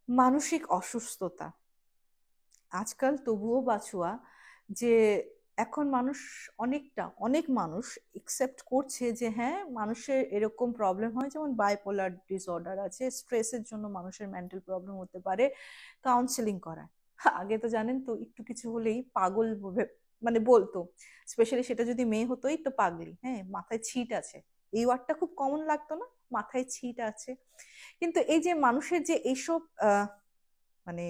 মানসিক অসুস্থতা আজকাল তবুও বাছুয়া যে এখন মানুষ অনেক মানুষ একসেপ্ট করছে যে হ্যাঁ মানুষের এরকম প্রবলেম হয়, যেমন বাইপোলার ডিসঅর্ডার আছে, স্ট্রেসের জন্য মানুষের মেন্টাল প্রবলেম হতে পারে, কাউন্সেলিং করায়। আগে তো জানেন তো একটু কিছু হলেই পাগল মানে বলতো, স্পেশালি সেটা যদি মেয়ে হতো, এই তো পাগলি, হ্যাঁ মাথায় ছিট আছে, এই ওয়ার্ডটা খুব কমন লাগতো না, মাথায় ছিট আছে। কিন্তু এই যে মানুষের যে এইসব মানে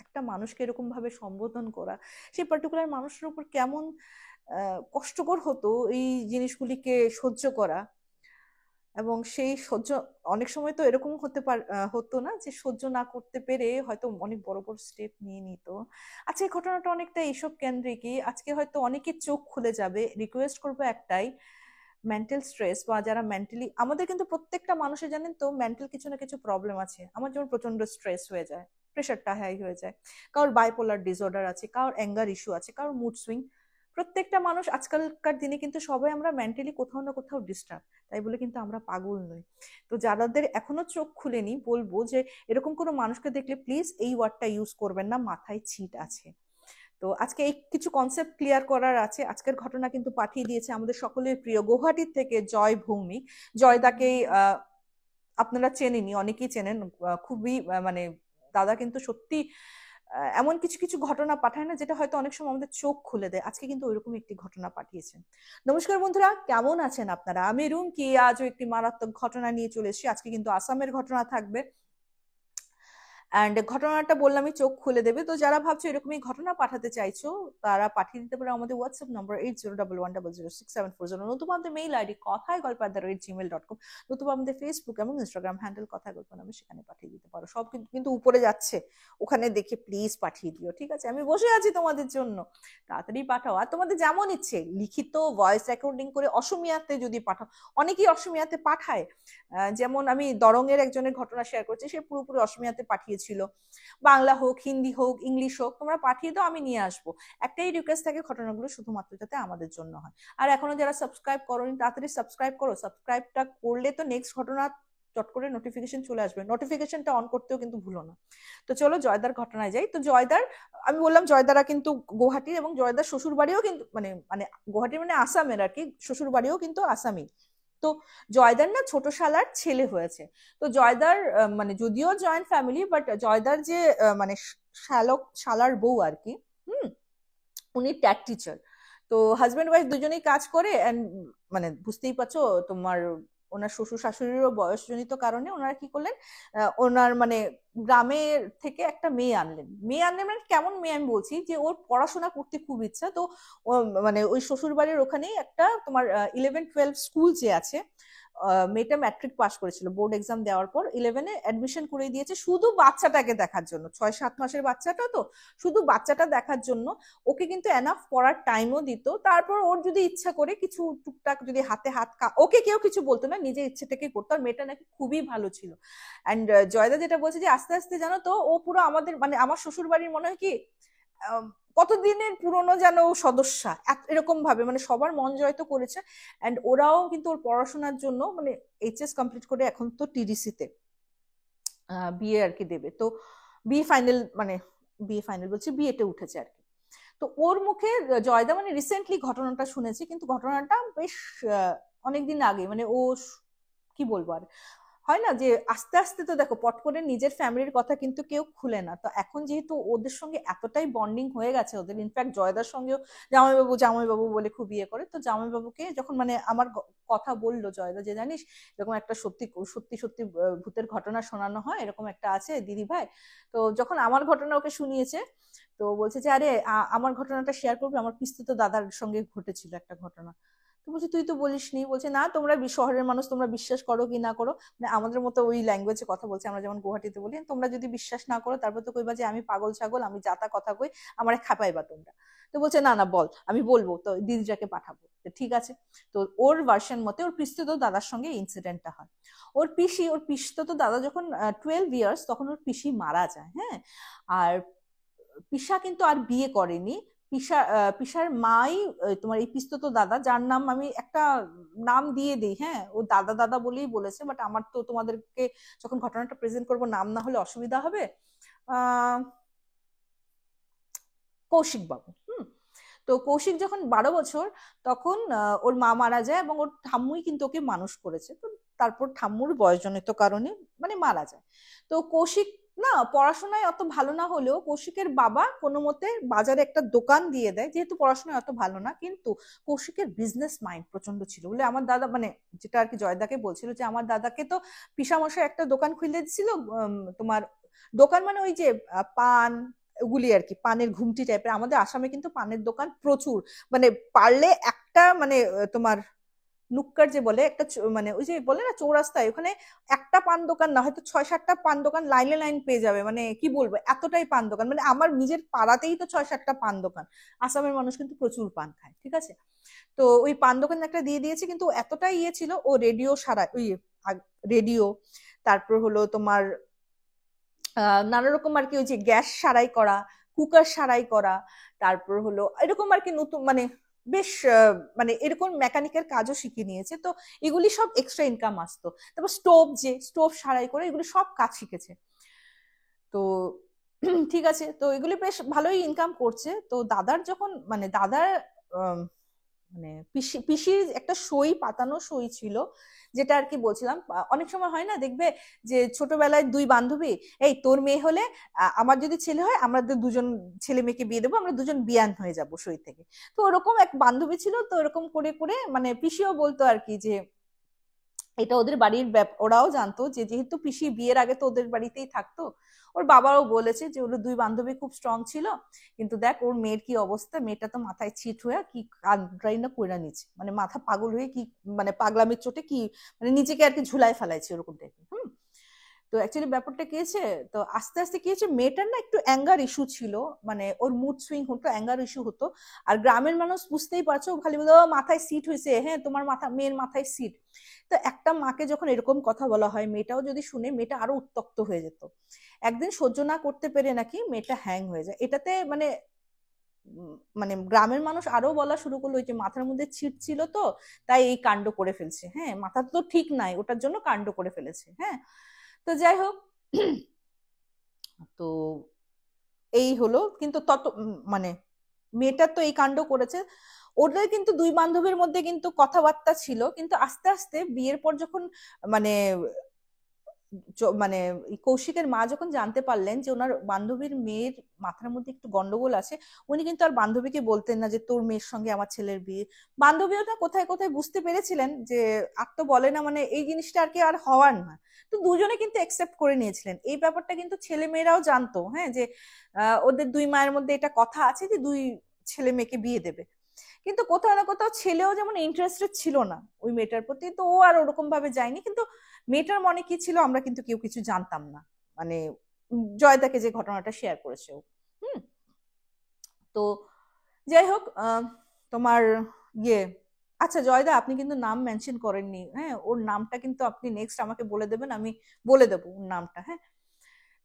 একটা মানুষকে এরকম ভাবে সম্বোধন করা, সেই পার্টিকুলার মানুষের উপর কেমন কষ্টকর হতো এই জিনিসগুলিকে সহ্য করা। এবং সেই সহ্য অনেক সময় তো এরকম হতো না যে সহ্য না করতে পেরে হয়তো অনেক বড় বড় স্টেপ নিয়ে নিত। আচ্ছা, এই ঘটনাটা অনেকটা এইসব কেন্দ্রিকই। আজকে হয়তো অনেকের চোখ খুলে যাবে। রিকোয়েস্ট করবো একটাই, মেন্টাল স্ট্রেস বা যারা মেন্টালি, আমাদের কিন্তু প্রত্যেকটা মানুষের জানেন তো মেন্টাল কিছু না কিছু প্রবলেম আছে। আমার যেমন প্রচন্ড স্ট্রেস হয়ে যায়, প্রেশারটা হাই হয়ে যায়, কারোর বাইপোলার ডিসঅর্ডার আছে, কারোর অ্যাঙ্গার ইস্যু আছে, কারোর মুড সুইং। প্রত্যেকটা মানুষ আজকালকার দিনে কিন্তু সবাই আমরা মেন্টালি কোথাও না কোথাও ডিস্টার্ব। তাই বলে কিন্তু আমরা পাগল নই। তো যাদের এখনো চোখ খুলেনি বলবো যে এরকম কোনো মানুষকে দেখলে প্লিজ এই ওয়ার্ডটা ইউজ করবেন না, মাথায় ছিট আছে। তো আজকে এই কিছু কনসেপ্ট ক্লিয়ার করার আছে। আজকের ঘটনা কিন্তু পাঠিয়ে দিয়েছে আমাদের সকলের প্রিয় গুয়াহাটির থেকে জয় ভৌমিক। জয়দাকে আপনারা চেনেনই, অনেকেই চেনেন। খুবই মানে দাদা কিন্তু সত্যি এমন কিছু কিছু ঘটনা পাঠায় না যেটা হয়তো অনেক সময় আমাদের চোখ খুলে দেয়। আজকে কিন্তু ওইরকম একটি ঘটনা পাঠিয়েছেন। নমস্কার বন্ধুরা, কেমন আছেন আপনারা? আমি রুমকি, আজও একটি মারাত্মক ঘটনা নিয়ে চলে এসেছি। আজকে কিন্তু আসামের ঘটনা থাকবে। অ্যান্ড ঘটনাটা বললামই চোখ খুলে দেবে। তো যারা ভাবছো এরকমই ঘটনা পাঠাতে চাইছো, তারা পাঠিয়ে দিতে পারো আমাদের হোয়াটসঅ্যাপ নম্বর 8011006740, নতুবা আমাদের মেইল আইডি কথায় গল্প @gmail.com, নতুবা আমাদের ফেসবুক এবং ইনস্টাগ্রাম হ্যান্ডেল কথায় গল্প নামে, সেখানে পাঠিয়ে দিতে পারো। সব কিন্তু উপরে যাচ্ছে, ওখানে দেখে প্লিজ পাঠিয়ে দিও, ঠিক আছে? আমি বসে আছি তোমাদের জন্য, তাড়াতাড়ি পাঠাও। আর তোমাদের যেমন ইচ্ছে লিখিত, ভয়েস রেকর্ডিং করে, অসমীয়াতে যদি পাঠাও, অনেকেই অসমীয়াতে পাঠায়। যেমন আমি দরঙের একজনের ঘটনা শেয়ার করছি, সে পুরোপুরি অসমীয়াতে পাঠিয়েছিল। বাংলা হোক, হিন্দি হোক, ইংলিশ হোক, তোমরা পাঠিয়ে দাও, আমি নিয়ে আসবো। একটাই রিকোয়েস্ট থাকে, ঘটনাগুলো শুধুমাত্র যাতে আমাদের জন্য হয়। আর এখনো যারা সাবস্ক্রাইব করোনি, তাড়াতাড়ি সাবস্ক্রাইব করো। সাবস্ক্রাইবটা করলে তো নেক্সট ঘটনা চট করে নোটিফিকেশন চলে আসবে। নোটিফিকেশনটা অন করতেও কিন্তু ভুলো না। তো চলো জয়দার ঘটনায় যাই। তো জয়দার, আমি বললাম জয়দারা কিন্তু গুয়াহাটির, এবং জয়দার শ্বশুর বাড়িও কিন্তু মানে মানে গুয়াহাটির মানে আসামের আর কি, শ্বশুর বাড়িও কিন্তু আসামি। তো জয়দার না ছোট শালার ছেলে হয়েছে। তো জয়দার মানে যদিও জয়েন্ট ফ্যামিলি, বাট জয়দার যে মানে শালার বউ আর কি, হুম, উনি ট্যাট টিচার। তো হাজব্যান্ড ওয়াইফ দুজনেই কাজ করে। এন্ড মানে বুঝতেই পারছো তোমার, ওনার শ্বশুর শাশুড়িরও বয়সজনিত কারণে ওনারা কি করলেন, ওনার মানে গ্রামের থেকে একটা মেয়ে আনলেন মানে কেমন মেয়ে আমি বলছি, যে ওর পড়াশোনা করতে খুব ইচ্ছা। তো মানে ওই শ্বশুর বাড়ির ওখানেই একটা তোমার 11-12 স্কুল যে আছে, মেয়েটা ম্যাট্রিক পাস করেছিল, বোর্ড এক্সাম দেওয়ার পর 11-এ অ্যাডমিশন করে দিয়েছে, শুধু বাচ্চাটাকে দেখার জন্য। 6-7 মাসের বাচ্চাটা, তো শুধু বাচ্চাটা দেখার জন্য। ওকে কিন্তু এনাফ পড়ার টাইমও দিত। তারপর ওর যদি ইচ্ছা করে কিছু টুকটাক, যদি হাতে ওকে কেউ কিছু বলতো না, নিজের ইচ্ছে থেকে করতো। আর মেয়েটা নাকি খুবই ভালো ছিল। অ্যান্ড জয়দা যেটা বলছে যে আস্তে আস্তে জানো তো, ও পুরো আমাদের মানে আমার শ্বশুর বাড়ির মনে হয় কি কতদিনের পুরনো যেন সদস্যা, এরকম ভাবে মানে সবার মন জয় তো করেছে। অ্যান্ড ওরাও কিন্তু ওর পড়াশোনার জন্য মানে এইচএস কমপ্লিট করে এখন তো টিডিসিতে বিএ আর কি দেবে। তো বিএ ফাইনাল মানে বিএ ফাইনাল বলছি, বিএতে উঠেছে আর কি। তো ওর মুখে জয়দা মানে রিসেন্টলি ঘটনাটা শুনেছি, কিন্তু ঘটনাটা বেশ অনেকদিন আগে, মানে ও কি বলবো আর, হয় না যে আস্তে আস্তে তো দেখো পট করে নিজের ফ্যামিলির কথা কিন্তু কেউ খুলে না। তো এখন যেহেতু ওদের সঙ্গে এতটাই বন্ডিং হয়ে গেছে ওদের, ইনফ্যাক্ট জয়দার সঙ্গেও জামাইবাবু জামাইবাবু বলে খুব ইয়ে করে। তো জামাইবাবুকে যখন মানে আমার কথা বললো জয়দা, যে জানিস এরকম একটা সত্যি সত্যি সত্যি ভূতের ঘটনা শোনানো হয়, এরকম একটা আছে দিদি ভাই। তো যখন আমার ঘটনা ওকে শুনিয়েছে, তো বলছে যে আরে আমার ঘটনাটা শেয়ার করবে, আমার পিস্তুত দাদার সঙ্গে ঘটেছিল একটা ঘটনা। তো বলছি তুই তো বলিসনি। বলছে না, তোমরা শহরের মানুষ, তোমরা বিশ্বাস করো কি না করো, মানে আমাদের মতো ওই ল্যাঙ্গুয়েজে কথা বলছে, আমরা যেমন গুয়াহাটিতে বলি, তোমরা যদি বিশ্বাস না করো তারপর তো কইবা যে আমি পাগল ছাগল, আমি যাতা কথা কই, আমার খাপাইবা তোমরা। তো বলছে না না বল, আমি বলবো, তো দিদিটাকে পাঠাবো। তো ঠিক আছে। তো ওর ভার্সন মতে ওর পিস্তুত দাদার সঙ্গে ইনসিডেন্টটা হয়। ওর পিস্তুত দাদা যখন 12 ইয়ার্স, তখন ওর পিসি মারা যায়। হ্যাঁ। আর পিসা কিন্তু আর বিয়ে করেনি, পিসার মাই তোমার এই পিস্তত দাদা, যার নাম আমি একটা নাম দিয়ে দিই, হ্যাঁ, ও দাদা দাদা বলেই বলেছে, বাট আমার তো তোমাদেরকে যখন ঘটনাটা প্রেজেন্ট করবো নাম না হলে অসুবিধা হবে। আহ কৌশিক বাবু। তো কৌশিক যখন 12 বছর, তখন ওর মা মারা যায় এবং ওর ঠাম্মুই কিন্তু ওকে মানুষ করেছে। তো তারপর ঠাম্মুর বয়সজনিত কারণে মানে মারা যায়। তো কৌশিক না পড়াশোনায় অত ভালো না হলেও কৌশিকের বাবা কোনো মতে বাজারে একটা দোকান দিয়ে দেয়, যেহেতু পড়াশোনায় অত ভালো না, কিন্তু কৌশিকের বিজনেস মাইন্ড প্রচন্ড ছিল বলে আমার দাদা মানে যেটা আর কি জয়দাকে বলছিল যে আমার দাদাকে তো পিসামশাই একটা দোকান খুলে দিছিল, তোমার দোকান মানে ওই যে পান ওগুলি আর কি, পানের ঘুমটি টাইপের। আমাদের আসামে কিন্তু পানের দোকান প্রচুর, মানে পারলে একটা মানে তোমার নুক্কার যে বলে একটা মানে ওই যে বলে না চৌরাস্তায়, ওখানে একটা পান দোকান না হয়তো 6-7টা পান দোকান লাইনে লাইন পেয়ে যাবে, মানে কি বলবো এতটাই পান দোকান, মানে আমার নিজের পাড়াতেই তো 6-7টা পান দোকান। আসামের মানুষ কিন্তু প্রচুর পান খায়, ঠিক আছে। তো ওই পান দোকান একটা দিয়ে দিয়েছে, কিন্তু এতটাই ইয়ে ছিল ও রেডিও সারায়, ওই রেডিও, তারপর হলো তোমার নানা রকম আর কি ওই যে গ্যাস সারাই করা, কুকার সারাই করা, তারপর হলো এরকম আর কি নতুন মানে বেশ মানে এরকম মেকানিকের কাজও শিখে নিয়েছে। তো এগুলি সব এক্সট্রা ইনকাম আসতো। তারপর স্টোভ সারাই করে এগুলি সব কাজ শিখেছে। তো ঠিক আছে, তো এগুলি বেশ ভালোই ইনকাম করছে। তো দাদার যখন মানে দাদার মানে পিসির একটা সই পাতানো সই ছিল, যেটা আর কি বলছিলাম অনেক সময় হয় না দেখবে যে ছোটবেলায় দুই বান্ধবী, এই তোর মেয়ে হলে আমার যদি ছেলে হয় আমাদের দুজন ছেলে মেয়েকে বিয়ে দেবো, আমরা দুজন বিয়ান হয়ে যাব সই থেকে। তো ওরকম এক বান্ধবী ছিল, তো ওরকম করে করে মানে পিসিও বলতো আর কি যে এটা ওদের বাড়ির ওরাও জানতো যে যেহেতু পিসি বিয়ের আগে তো ওদের বাড়িতেই থাকতো। ওর বাবাও বলেছে যে ওর দুই বান্ধবী খুব স্ট্রং ছিল, কিন্তু দেখ ওর মেয়ের কি অবস্থা, মেয়েটা তো মাথায় ছিট হয়ে কি কান্ডাই না কইরা নিচ্ছে, মানে মাথা পাগল হয়ে কি মানে পাগলামির চোটে কি মানে নিজেকে আর কি ঝুলাই ফেলাইছে ওরকম টাইপের। তো অ্যাকচুয়ালি ব্যাপারটা কি হয়েছে, তো আস্তে আস্তে কি হয়েছে মেয়েটার না একটু অ্যাঙ্গার ইস্যু ছিল, মানে ওর মুড সুইং হতো, অ্যাঙ্গার ইস্যু হতো। আর গ্রামের মানুষ বুঝতেই পারছো খালি বলো মাথায় সিট হয়েছে, হ্যাঁ তোমার মেয়ের মাথায় সিট। তো একটা মাকে যখন এরকম কথা বলা হয়, মেয়েটাও যদি শুনে মেয়েটা আরো উত্তক্ত হয়ে যেত। একদিন সহ্য না করতে পেরে নাকি মেয়েটা হ্যাং হয়ে যায় এটাতে, মানে মানে গ্রামের মানুষ আরো বলা শুরু করলো যে মাথার মধ্যে ছিট ছিল তো তাই এই কাণ্ড করে ফেলছে, হ্যাঁ মাথা তো ঠিক নাই ওটার জন্য কাণ্ড করে ফেলেছে, হ্যাঁ। তো যাই হোক, তো এই হলো, কিন্তু তত মানে মেয়েটার তো এই কাণ্ড করেছে। ওদের কিন্তু দুই বান্ধবীর মধ্যে কিন্তু কথাবার্তা ছিল, কিন্তু আস্তে আস্তে বিয়ের পর যখন মানে মানে কৌশিকের মা যখন জানতে পারলেন যে ওনার বান্ধবীর মেয়ের মাথার মধ্যে একটু গন্ডগোল আছে, উনি কিন্তু আর বান্ধবীকে বলতেন না যে তোর মেয়ের সঙ্গে আমার ছেলের বিয়ে। বান্ধবীও না কোথায় কোথায় বুঝতে পেরেছিলেন যে আর তো বলে না, মানে এই জিনিসটা আর কি আর হওয়ার না। তো দুজনে কিন্তু একসেপ্ট করে নিয়েছিলেন এই ব্যাপারটা, কিন্তু ছেলে মেয়েরাও জানতো, হ্যাঁ, যে ওদের দুই মায়ের মধ্যে এটা কথা আছে যে দুই ছেলে মেয়েকে বিয়ে দেবে। কিন্তু কোথাও না কোথাও ছেলেও যেমন ইন্টারেস্টেড ছিল না ওই মেয়েটার প্রতি, তো ও আর ওরকম ভাবে যায়নি। কিন্তু মেয়েটার মনে কি ছিল আমরা কিন্তু কেউ কিছু জানতাম না, মানে জয়দাকে যে ঘটনাটা শেয়ার করেছে ও। হুম। তো যাই হোক তোমার ইয়ে, আচ্ছা জয়দা আপনি কিন্তু নাম মেনশন করেননি, হ্যাঁ ওর নামটা কিন্তু আপনি নেক্সট আমাকে বলে দেবেন, আমি বলে দেবো ওর নামটা, হ্যাঁ।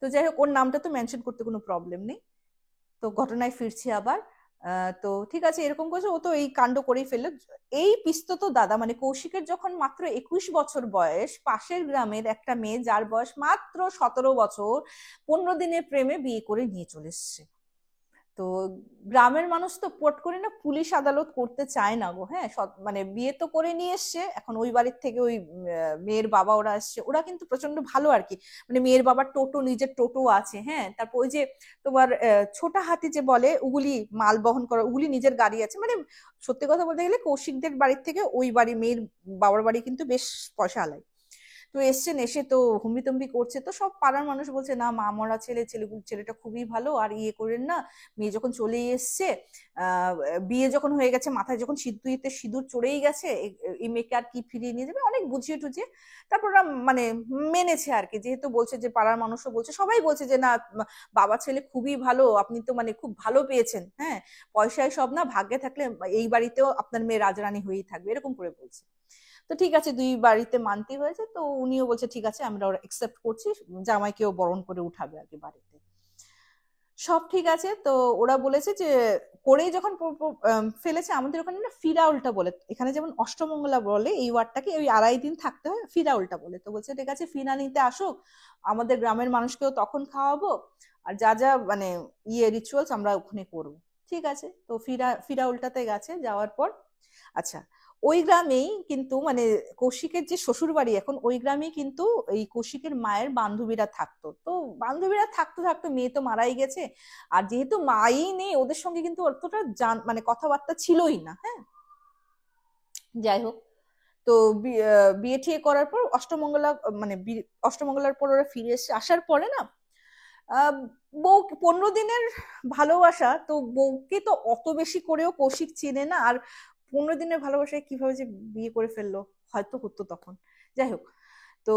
তো যাই হোক ওর নামটা তো মেনশন করতে কোনো প্রবলেম নেই। তো ঘটনায় ফিরছি আবার। তো ঠিক আছে এরকম করছে, ও তো এই কাণ্ড করেই ফেললো। এই পিস্তত দাদা মানে কৌশিকের যখন মাত্র 21 বছর বয়স, পাশের গ্রামের একটা মেয়ে যার বয়স মাত্র 17 বছর, 15 দিনের প্রেমে বিয়ে করে নিয়ে চলে এসছে। তো গ্রামের মানুষ তো পট করে না পুলিশ আদালত করতে চায় না গো, হ্যাঁ মানে বিয়ে তো করে নিয়ে এসছে, এখন ওই বাড়ির থেকে ওই মেয়ের বাবা ওরা আসছে, ওরা কিন্তু প্রচন্ড ভালো আর কি, মানে মেয়ের বাবার টোটো নিজের টোটো আছে, হ্যাঁ, তারপর ওই যে তোমার ছোটা হাতি যে বলে ওগুলি মাল বহন করা, ওগুলি নিজের গাড়ি আছে, মানে সত্যি কথা বলতে গেলে কৌশিকদের বাড়ির থেকে ওই বাড়ি মেয়ের বাবার বাড়ি কিন্তু বেশ পয়সা আলায়। তো এসছেন, এসে তো হুম্বিতম্বি করছে, তো সব পাড়ার মানুষ বলছে না মা মরা ছেলেটা খুবই ভালো, আর ইয়ে করেন না, মেয়ে যখন চলেই এসছে, আহ বিয়ে যখন হয়ে গেছে, মাথায় যখন সিঁদুরিতে সিঁদুর চড়েই গেছে, এই মেয়েকে আর কি ফিরিয়ে নিয়ে যাবে, অনেক বুঝিয়ে টুঝিয়ে তারপর ওরা মানে মেনেছে আর কি, যেহেতু বলছে যে পাড়ার মানুষও বলছে, সবাই বলছে যে না বাবা ছেলে খুবই ভালো, আপনি তো মানে খুব ভালো পেয়েছেন, হ্যাঁ পয়সায় সব না, ভাগ্যে থাকলে এই বাড়িতেও আপনার মেয়ে রাজরানী হয়েই থাকবে, এরকম করে বলছে। তো ঠিক আছে দুই বাড়িতে মানতে হয়েছে, তো উনিও বলছে ঠিক আছে আমরা ওরা একসেপ্ট করছি, জামাইকেও বরণ করে উঠাবে আর কি বাড়িতে। সব ঠিক আছে। তো ওরা বলেছে যে করেই যখন ফেলেছে, আমাদের ওখানে না ফিরাউলটা বলে, এখানে যেমন অষ্টমঙ্গলা বলে এই ওয়ার্ডটাকে, ওই 2.5 দিন থাকতে হয়, ফিরাউলটা বলে। তো বলছে ঠিক আছে ফিনা নিতে আসো, আমাদের গ্রামের মানুষকেও তখন খাওয়াবো, আর যা যা মানে রিচুয়ালস আমরা ওখানে করবো। ঠিক আছে, তো ফিরাউলটাতে গেছে, যাওয়ার পর আচ্ছা, ওই গ্রামেই কিন্তু মানে কৌশিকের যে শ্বশুর বাড়ি এখন, ওই গ্রামেই কিন্তু এই কৌশিকের মায়ের বান্ধবীরা থাকতো। তো বান্ধবীরা থাকতে থাকতে মেয়ে তো মারাই গেছে, আর যেহেতু মাই নেই ওদের সঙ্গে কিন্তু অতটা মানে কথাবার্তা ছিলই না। হ্যাঁ, যাই হোক, তো বিয়ে ঠিয়ে করার পর অষ্টমঙ্গলা মানে অষ্টমঙ্গলার পর ওরা ফিরে এসে আসার পরে না, আহ, বউ 15 দিনের ভালোবাসা, তো বউকে তো অত বেশি করেও কৌশিক চেনে না, আর 15 দিনের ভালোবাসায় কিভাবে যে বিয়ে করে ফেললো, হয়তো হতো তখন। যাই হোক, তো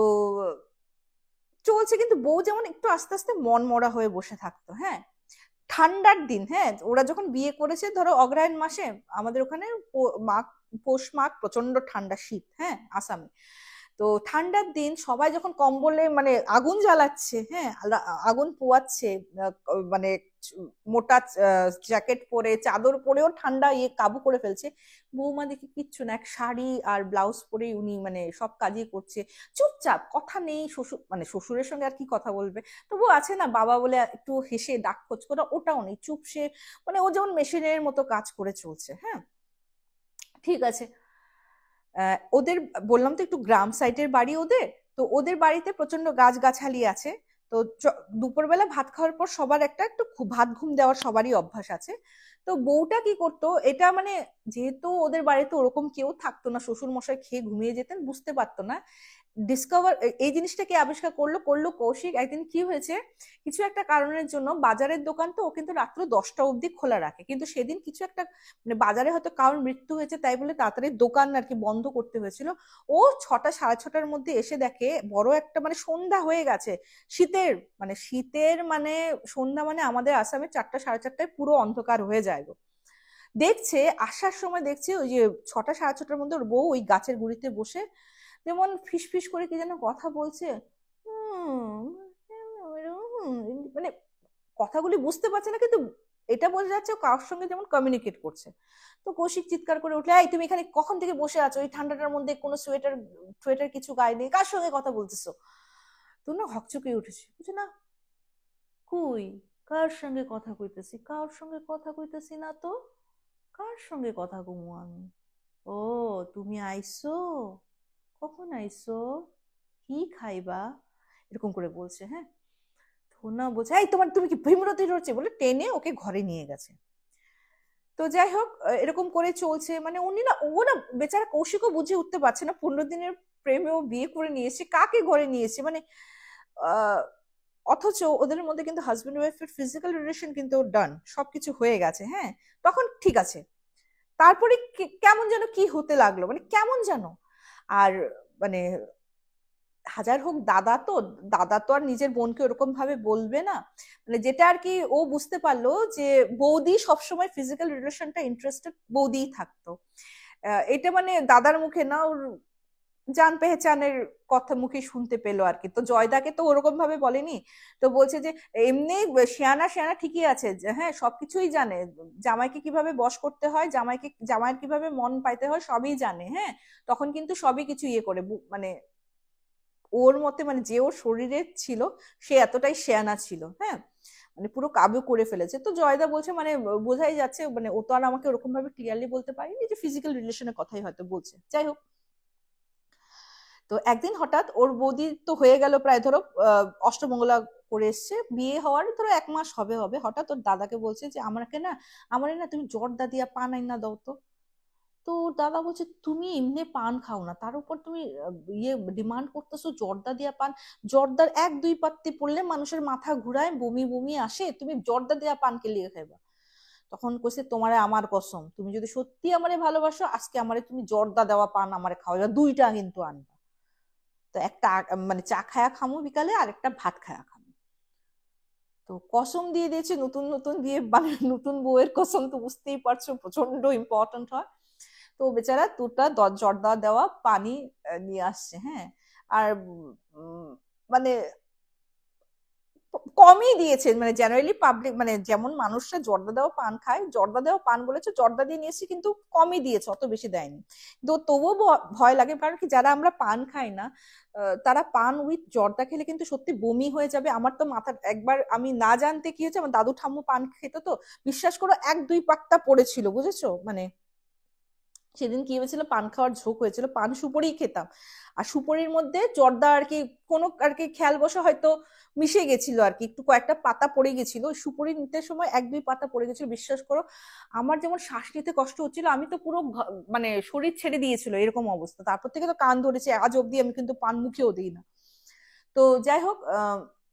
চলছে, কিন্তু বউ যেমন একটু আস্তে আস্তে মন মরা হয়ে বসে থাকতো। হ্যাঁ, ঠান্ডার দিন, হ্যাঁ, ওরা যখন বিয়ে করেছে ধরো অগ্রহায়ণ মাসে, আমাদের ওখানে মাঘ, পৌষ মাঘ প্রচন্ড ঠান্ডা শীত, হ্যাঁ, আসামে। তো ঠান্ডার দিন সবাই যখন কম্বলে মানে আগুন জ্বালাচ্ছে, হ্যাঁ, আগুন পোয়াচ্ছে, মানে মোটা জ্যাকেট পরে চাদর পরেও ঠান্ডা কাবু করে ফেলছে, বৌমা দেখি কিচ্ছু না, এক শাড়ি আর ব্লাউজ পরে উনি মানে সব কাজই করছে, চুপচাপ, কথা নেই। শ্বশুর মানে শ্বশুরের সঙ্গে আর কি কথা বলবে, তবু আছে না বাবা বলে একটু হেসে ডাক খোঁজ করা, ওটাও নেই, চুপসে মানে ও যেমন মেশিনের মতো কাজ করে চলছে। হ্যাঁ, ঠিক আছে। ওদের বললাম তো একটু গ্রাম সাইডের বাড়ি ওদের, তো ওদের বাড়িতে প্রচন্ড গাছগাছালি আছে। তো দুপুরবেলা ভাত খাওয়ার পর সবার একটা একটু ভাত ঘুম দেওয়ার সবারই অভ্যাস আছে। তো বউটা কি করতো এটা মানে, যেহেতু ওদের বাড়িতে ওরকম কেউ থাকতো না, শ্বশুর মশাই খেয়ে ঘুমিয়ে যেতেন, বুঝতে পারতো না ডিসকভার এই জিনিসটাকে আবিষ্কার করলো করলো কৌশিক। একদিন কি হয়েছে, কিছু একটা কারণের জন্য বাজারের দোকান তো ও কিন্তু রাত্র 10টা অবধি খোলা রাখে, কিন্তু সেদিন কিছু একটা মানে বাজারে হয়তো কারোর মৃত্যু হয়েছে, তাই বলে তাড়াতাড়ি দোকান আর কি বন্ধ করতে হয়েছিল। ও 6টা 6:30টার মধ্যে এসে দেখে বড় একটা মানে সন্ধ্যা হয়ে গেছে, শীতের মানে সন্ধ্যা মানে আমাদের আসামে 4টা 4:30টায় পুরো অন্ধকার হয়ে যায় গো। দেখছে, আসার সময় দেখছে ওই যে 6টা 6:30টার মধ্যে ওর বউ ওই গাছের গুড়িতে বসে যেমন ফিস ফিস করে কি যেন কথা বলছে। মানে কথাগুলি বুঝতে পারছে না, কিন্তু এটা বোঝা যাচ্ছে ও কারোর সঙ্গে যেমন কমিউনিকেট করছে। তো কৌশিক চিৎকার করে উঠলে, এই তুমি এখানে কখন থেকে বসে আছো এই ঠান্ডাটার মধ্যে, কোনো সোয়েটার সোয়েটার কিছু গায়ে নেই, কার সঙ্গে কথা বলতেছো? তো না হকচকে উঠেছে, বুঝছো না, কই, কার সঙ্গে কথা কইতেছি, কার সঙ্গে কথা কইতেছি না তো, কার সঙ্গে কথা কমু আমি? ও, তুমি আইসো, কখন আইসো, কি খাইবা, এরকম করে বলছে। হ্যাঁ, ধনা বলছে এই তোমার, তুমি কি ভীমরতি রয়েছে বলে টেনে ওকে ঘরে নিয়ে গেছে। তো যাই হোক, এরকম করে চলছে, মানে উনি না, ও না বেচারা কৌশিকও বুঝে উঠতে পারছে না, 15 দিনের প্রেমেও বিয়ে করে নিয়েছে, কাকে ঘরে নিয়েছে মানে। আহ অথচ ওদের মধ্যে কিন্তু হাজবেন্ড ওয়াইফের ফিজিক্যাল রিলেশন কিন্তু ডান, সবকিছু হয়ে গেছে। হ্যাঁ, তখন ঠিক আছে, তারপরে কেমন যেন কি হতে লাগলো, মানে কেমন যেন। আর মানে হাজার হোক দাদা তো, দাদা তো আর নিজের বোনকে ওরকম ভাবে বলবে না, মানে যেটা আর কি ও বুঝতে পারলো যে বৌদি সবসময় ফিজিক্যাল রিলেশনটা ইন্টারেস্টেড বৌদিই থাকতো। এটা মানে দাদার মুখে না, ওর জান পেহচানের কথা মুখে শুনতে পেলো আর কি। তো জয়দাকে তো ওরকম ভাবে বলেনি, তো বলছে যে এমনি শিয়ানা শিয়ানা ঠিকই আছে, হ্যাঁ সবকিছুই জানে, জামাইকে কিভাবে বশ করতে হয়, জামাইয়ের কিভাবে মন পাইতে হয় সবই জানে। হ্যাঁ, তখন কিন্তু সবই কিছু ইয়ে করে মানে ওর মতে মানে যে ওর শরীরে ছিল সে এতটাই শেয়ানা ছিল। হ্যাঁ, মানে পুরো কাবু করে ফেলেছে। তো জয়দা বলছে মানে বোঝাই যাচ্ছে মানে ও তো আর আমাকে ওরকম ভাবে ক্লিয়ারলি বলতে পারেনি, যে ফিজিক্যাল রিলেশনের কথাই হয়তো বলছে। যাই হোক, তো একদিন হঠাৎ ওর বৌদি তো হয়ে গেল প্রায় ধরো অষ্টমঙ্গলা করে এসছে, বিয়ে হওয়ার ধরো 1 মাস হবে হবে, হঠাৎ ওর দাদাকে বলছে যে আমাকে না, আমারে না তুমি জর্দা দিয়া পান আইনা দাও তো। তো ওর দাদা বলছে তুমি এমনি পান খাও না, তার উপর তুমি ডিমান্ড করতেছো জর্দা দিয়া পান, জর্দার 1-2 পাত্তি পড়লে মানুষের মাথা ঘুরায়, বমি বমি আসে, তুমি জর্দা দিয়া পান কে লিয়ে খাইবা? তখন কইছে তোমারে আমার কসম, তুমি যদি সত্যি আমারে ভালোবাসো আজকে আমারে তুমি জর্দা দেওয়া পান আমারে খাওয়াইবা, 2টা কিন্তু আনবা। তো একটা মানে চা খায়া খামু বিকালে, আর একটা ভাত খায়া খামু। তো কসম দিয়ে দিয়েছে, নতুন নতুন বিয়ে মানে নতুন বউয়ের কসম তো বুঝতেই পারছো প্রচন্ড ইম্পর্টেন্ট হয়। তো বেচারা 2টা জর্দা দেওয়া পানি নিয়ে আসছে। হ্যাঁ, আর মানে কমই দিয়েছে, মানে জেনারেলি পাবলিক, মানে যেমন মানুষরা জর্দা দেওয়া পান খায়, জর্দা দেওয়া পান বলেছে, জর্দা দিয়ে নিয়েছি, কিন্তু কমই দিয়েছে, অত বেশি দেয়নি। তো তবুও ভয় লাগে, কারণ কি যারা আমরা পান খাই না, তারা পান উইথ জর্দা খেলে কিন্তু সত্যি বমি হয়ে যাবে। আমার তো মাথা একবার, আমি না জানতে কি হয়েছে, আমার দাদু ঠাম্মু পান খেত তো, বিশ্বাস করো 1-2 পাত্তা পড়েছিল, বুঝেছো? মানে সেদিন কি হয়েছিল, পান খাওয়ার ঝোঁক হয়েছিল, পান সুপারি খেতাম, আর সুপারির মধ্যে জর্দা আর কি কোনো আর কি খেয়াল বসে হয়তো মিশে গেছিল আর কি, একটু কয়েকটা পাতা পড়ে গেছিল সুপারি নিতে সময়, 1-2 পাতা পড়ে গেছিল। বিশ্বাস করো, আমার যেমন শ্বাস নিতে কষ্ট হচ্ছিল, আমি তো পুরো মানে শরীর ছেড়ে দিয়েছিল এরকম অবস্থা। তারপর থেকে তো কান ধরেছে, আজ অব্দি আমি কিন্তু পান মুখেও দিই না। তো যাই হোক,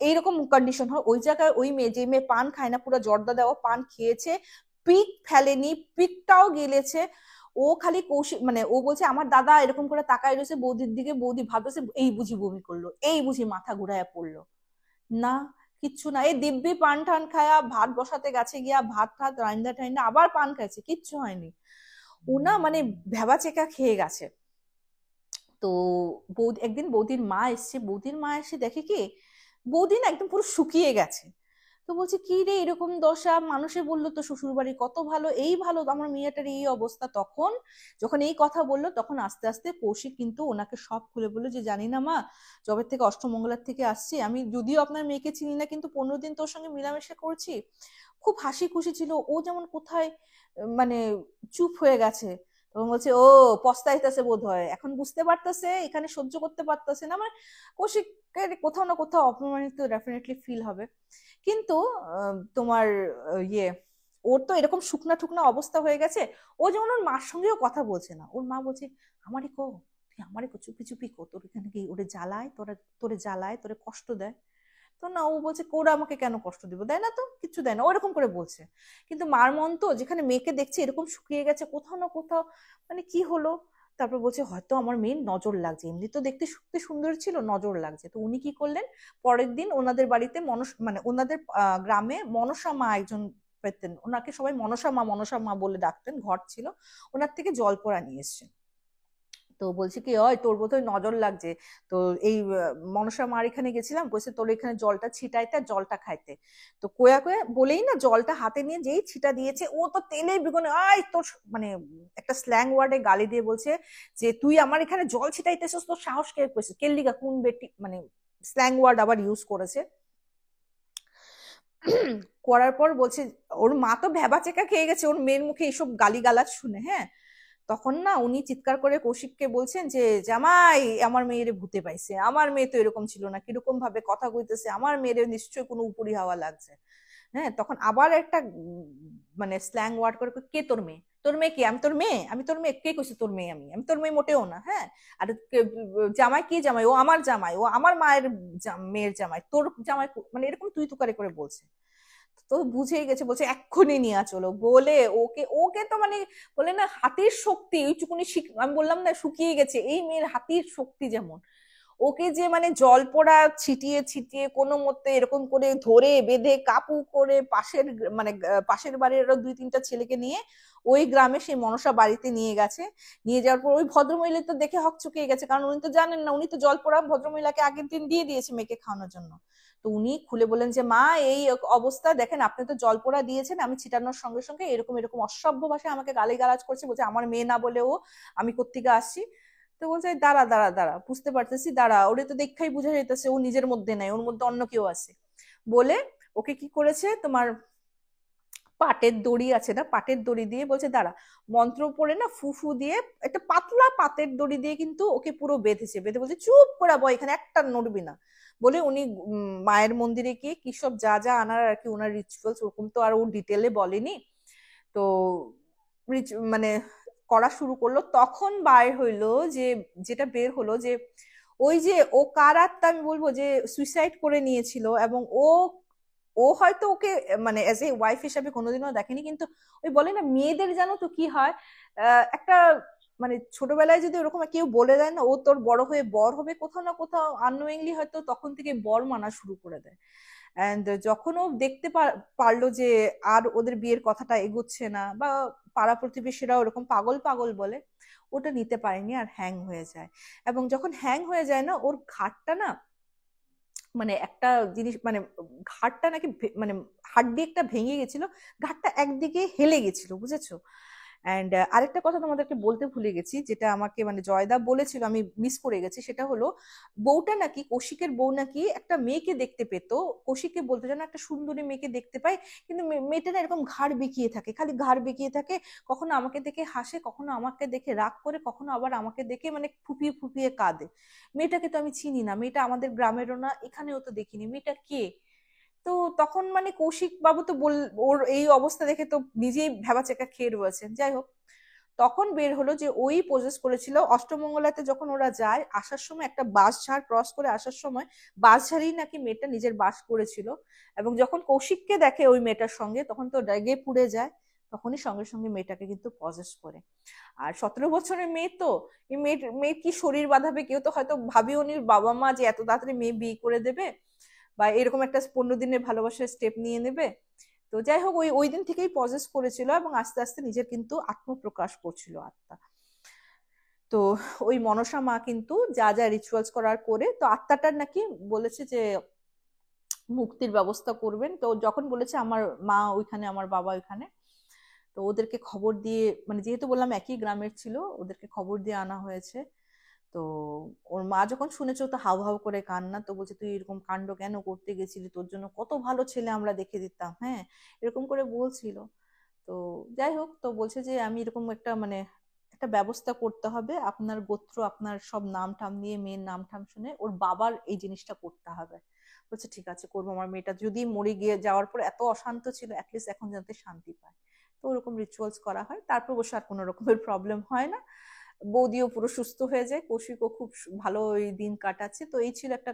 এইরকম কন্ডিশন হয় ওই জায়গায়। ওই মেয়ে, যে মেয়ে পান খায় না, পুরো জর্দা দেওয়া পান খেয়েছে, পিক ফেলেনি, পিকটাও গিলেছে। ও খালি কৌশিক, মানে ও বলছে আমার দাদা এরকম করে তাকায় রয়েছে বৌদির দিকে, বৌদি ভাবতেছে এই বুঝি বমি করলো, এই বুঝি মাথা ঘুরাইয়া পড়লো। না, কিচ্ছু না, এই দিব্যি পান টান খায়া ভাত বসাতে গেছে, গিয়া ভাত টাত রাইন্দা টাইন্দা আবার পান খাইছে, কিচ্ছু হয়নি। ও না মানে ভেবা চেকা খেয়ে গেছে। তো বৌদি, একদিন বৌদির মা এসছে, বৌদির মা এসে দেখে কি বৌদি না একদম পুরো শুকিয়ে গেছে। তো বলছে কি রে এরকম দশা, মানুষে বললো তো শ্বশুর বাড়ি কত ভালো, এই ভালো আমার মেয়েটার এই অবস্থা। তখন যখন এই কথা বললো, তখন আস্তে আস্তে কৌশিক কিন্তু ওনাকে সব খুলে বললো যে জানি না মা, জবের থেকে অষ্টমঙ্গলার থেকে আসছি আমি, যদিও আপনার মেয়েকে চিনি না, কিন্তু 15 দিন তোর সঙ্গে মিলামেশা করছি, খুব হাসি খুশি ছিল ও, যেমন কোথায় মানে চুপ হয়ে গেছে। তখন বলছে ও পস্তাইতেছে বোধ হয়, এখন বুঝতে পারতেছে এখানে সহ্য করতে পারতেছে না, মানে কৌশিকের কোথাও না কোথাও অপমানিত ডেফিনেটলি ফিল হবে। কিন্তু তোমার ইয়ে, ওর তো এরকম শুকনা ঠুকনা অবস্থা হয়ে গেছে, ও যেমন ওর মার সঙ্গেও কথা বলছে না। ওর মা বলছে আমারই কো, তুই আমারই কো, চুপি চুপি কো, তোর এখানে কি ওরে জ্বালায়, তোরে জ্বালায়, তোরে কষ্ট দেয়। তো না, ও বলছে ওরা আমাকে কেন কষ্ট দিব, দেয় না তো, কিছু দেয় না, ওরকম করে বলছে। কিন্তু মার মন তো, যেখানে মেয়েকে দেখছে এরকম শুকিয়ে গেছে, কোথাও না কোথাও মানে কি হলো। তারপর বলছে হয়তো আমার মেয়ের নজর লাগছে, এমনি তো দেখতে শুকতে সুন্দর ছিল, নজর লাগছে। তো উনি কি করলেন, পরের দিন ওনাদের বাড়িতে মানে ওনাদের গ্রামে মনসা মা একজন পেতেন, ওনাকে সবাই মনসা মা বলে ডাকতেন, ঘর ছিল, ওনার থেকে জল পড়া নিয়ে এসছেন। তো বলছে কি ওই তোর বোধহয় নজর লাগছে, তো এই মনসা মার এখানে গেছিলাম, বলছে তোর এখানে জলটা ছিটাইতে আর জলটা খাইতে। তো কোয়া কোয়া বলেই না জলটা হাতে নিয়ে যেই ছিটা দিয়েছে, ও তো তেলে বিগুনে আয় তোর, মানে একটা স্ল্যাং ওয়ার্ডে গালি দিয়ে বলছে যে তুই আমার এখানে জল ছিটাইতেছিস, তোর সাহস কে করেছিস, কেল্লিগা কোন বেটি, মানে স্ল্যাং ওয়ার্ড আবার ইউজ করেছে। করার পর বলছে, ওর মা তো ভ্যাবা চেকা খেয়ে গেছে ওর মেয়ের মুখে এইসব গালিগালাজ শুনে, হ্যাঁ। তখন না উনি চিৎকার করে কৌশিককে বলছেন যে জামাই আমার মেয়েরে ভূতে পাইছে, আমার মেয়ে তো এরকম ছিল না, কিরকম ভাবে কথা কইতেছে, আমার মেয়েরে নিশ্চয়ই কোনো উপরি হাওয়া লাগছে। হ্যাঁ, তখন আবার একটা মানে স্ল্যাং ওয়ার্ড করে, কে তোর মেয়ে, তোর মেয়ে কি, আমি তোর মেয়ে, আমি তোর মেয়ে, কে কইছে তোর মেয়ে, আমি তোর মেয়ে মোটেও না, হ্যাঁ। আর জামাই কি জামাই, ও আমার জামাই, ও আমার মায়ের মেয়ের জামাই, তোর জামাই মানে এরকম তুই তুকারি করে বলছে। তো বুঝেই গেছে, বলছে এক্ষুনি নিয়ে চলো বলে ওকে, ওকে তো মানে বলে না হাতির শক্তি ওইটুকুনি, আমি বললাম না শুকিয়ে গেছে, এই মেয়ের হাতির শক্তি যেমন, ওকে যে মানে জল পোড়া ছিটিয়ে ছিটিয়ে কোনো মতে এরকম করে ধরে বেঁধে কাপু করে পাশের মানে পাশের বাড়ির আরো 2-3টা ছেলেকে নিয়ে ওই গ্রামে সেই মনসা বাড়িতে নিয়ে গেছে। নিয়ে যাওয়ার পর ওই ভদ্রমহিলা তো দেখে হকচকিয়ে গেছে, কারণ উনি তো জানেন না, উনি তো জল পোড়া ভদ্রমহিলাকে আগের দিন দিয়ে দিয়েছে মেয়েকে খাওয়ানোর জন্য। তো উনি খুলে বলেন যে মা এই অবস্থা দেখেন, আপনি তো জল পোড়া দিয়েছেন, আমি ছিটানোর সঙ্গে সঙ্গে এরকম এরকম অসভ্য ভাষায় আমাকে গালিগালাজ করছে, বলছে আমার মেয়ে না বলেও আমি কোত্থেকে আসছি। তো বলছে দাঁড়া দাঁড়া দাঁড়া, বুঝতে পারতেছি, দাঁড়া, ওরে তো দেখাই বোঝা যাইতেছে ও নিজের মধ্যে নাই, ওর মধ্যে অন্য কেউ আছে। বলে ওকে কি করেছে, তোমার পাটের দড়ি আছে না, পাটের দড়ি দিয়ে বলছে দাঁড়া, মন্ত্র পড়ে না ফুফু দিয়ে একটা পাতলা পাতের দড়ি দিয়ে কিন্তু ওকে পুরো বেঁধেছে, বেঁধে বলছে চুপ করে বয়, এখানে একটা নড়বি না। বলে উনি মায়ের মন্দিরে গিয়ে কি সব যা যা আনার আর কি ওনার রিচুয়ালস, ওরকম তো আর ও ডিটেলে বলেনি। তো মানে করা শুরু করলো, তখন বার হইলো যে, যেটা বের হলো যে ওই যে ও কার আত্মা আমি বলবো, যে সুইসাইড করে নিয়েছিল, এবং ও ও হয়তো ওকে মানে এজ এ ওয়াইফ হিসাবে কোনোদিনও দেখেনি, কিন্তু ওই বলে না মেয়েদের জানো তো কি হয়, একটা মানে ছোটবেলায় যদি ওরকম কেউ বলে দেয় না ও তোর বড় হয়ে বর হবে, কোথাও না কোথাও আননোয়িংলি হয়তো তখন থেকে বর মানা শুরু করে দেয়। এন্ড যখন ও দেখতে পারলো যে আর ওদের বিয়ের কথাটা এগোচ্ছে না, বা পাড়া প্রতিবেশীরা ওরকম পাগল পাগল বলে, ওটা নিতে পারেনি আর হ্যাং হয়ে যায়। এবং যখন হ্যাং হয়ে যায় না, ওর ঘাটটা না মানে একটা জিনিস মানে ঘাটটা নাকি মানে হাড্ডি একটা ভেঙে গেছিল, ঘাটটা একদিকে হেলে গেছিল, বুঝেছো? অ্যান্ড আরেকটা কথা তোমাদেরকে বলতে ভুলে গেছি, যেটা আমাকে মানে জয়দা বলেছিল, আমি মিস করে গেছি, সেটা হলো বউটা নাকি, কৌশিকের বউ নাকি একটা মেয়েকে দেখতে পেত, কৌশিককে বলতে যেন একটা সুন্দরী মেয়েকে দেখতে পাই, কিন্তু মেয়েটা না এরকম ঘাড় বেঁকিয়ে থাকে, খালি ঘাড় বেঁকিয়ে থাকে, কখনো আমাকে দেখে হাসে, কখনো আমাকে দেখে রাগ করে, কখনো আবার আমাকে দেখে মানে ফুপিয়ে ফুপিয়ে কাঁদে। মেয়েটাকে তো আমি চিনি না, মেয়েটা আমাদের গ্রামেরও না, এখানেও তো দেখিনি, মেয়েটা কে? তো তখন মানে কৌশিক বাবু তো ওর এই অবস্থা দেখে তো নিজেই ভ্যাবাচ্যাকা খেয়ে রয়েছেন। যাই হোক, তখন বের হলো যে ওই পজেস করেছিল। অষ্টমঙ্গলাতে যখন ওরা যায়, আসার সময় একটা বাঁশঝাড় ক্রস করে আসার সময় বাঁশঝাড়ই নাকি মেয়েটা নিজের বাস করেছিল, এবং যখন কৌশিককে দেখে ওই মেয়েটার সঙ্গে, তখন তো রেগে পুড়ে যায়, তখনই সঙ্গে সঙ্গে মেয়েটাকে কিন্তু পজেস করে। আর 17 বছরের মেয়ে তো, এই মেয়ের কি শরীর বাঁধাবে, কেউ তো হয়তো ভাবিও নি বাবা মা যে এত তাড়াতাড়ি মেয়ে বিয়ে করে দেবে, বা এরকম একটা 15 দিনের ভালোবাসার স্টেপ নিয়ে নেবে। তো যাই হোক, ওই ওই দিন থেকেই পজেস করেছিল, এবং আস্তে আস্তে নিজের কিন্তু আত্মপ্রকাশ করছিল আত্মা। তো ওই মনসা মা কিন্তু যা যা রিচুয়ালস করার করে, তো আত্মাটার নাকি বলেছে যে মুক্তির ব্যবস্থা করবেন। তো যখন বলেছে আমার মা ওইখানে, আমার বাবা ওইখানে, তো ওদেরকে খবর দিয়ে, মানে যেহেতু বললাম একই গ্রামের ছিল, ওদেরকে খবর দিয়ে আনা হয়েছে। তো ওর মা যখন শুনেছে, ও তো হাউ হাউ করে কান্না, তো বলছে তুই এরকম কাণ্ড কেন করতে গেছিলি, তোর জন্য কত ভালো ছেলে আমরা দেখে দিতাম, হ্যাঁ, এরকম করে বলছিল। তো যাই হোক, তো বলছে যে আমি এরকম একটা মানে একটা ব্যবস্থা করতে হবে, আপনার গোত্র আপনার সব নাম টাম নিয়ে, মেয়ের নাম টাম শুনে ওর বাবার এই জিনিসটা করতে হবে। বলছে ঠিক আছে করবো, আমার মেয়েটা যদি মরে গিয়ে যাওয়ার পর এত অশান্ত ছিল, অ্যাটলিস্ট এখন যাতে শান্তি পায়। তো ওরকম রিচুয়ালস করা হয়, তারপর অবশ্য আর কোনো রকমের প্রবলেম হয় না, বৌদিও পুরো সুস্থ হয়ে যায়, কৌশিকও খুব ভালো ওই দিন কাটাচ্ছে। তো এই ছিল একটা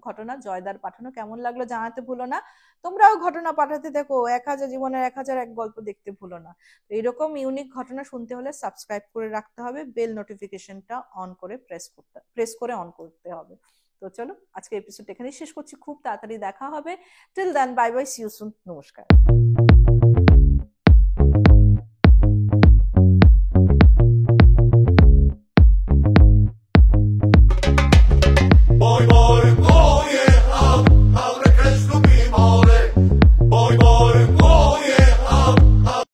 ঘটনা জয়দার পাঠানো, কেমন লাগলো জানাতে ভুলো না। তোমরাও ঘটনা পাঠাতে দেখো, 1000 জীবনের 1001 গল্প দেখতে ভুলো না। তো এরকম ইউনিক ঘটনা শুনতে হলে সাবস্ক্রাইব করে রাখতে হবে, বেল নোটিফিকেশনটা অন করে প্রেস করে অন করতে হবে। তো চলো, আজকে এপিসোড এখানেই শেষ করছি, খুব তাড়াতাড়ি দেখা হবে। Till then, bye bye, see you soon, নমস্কার।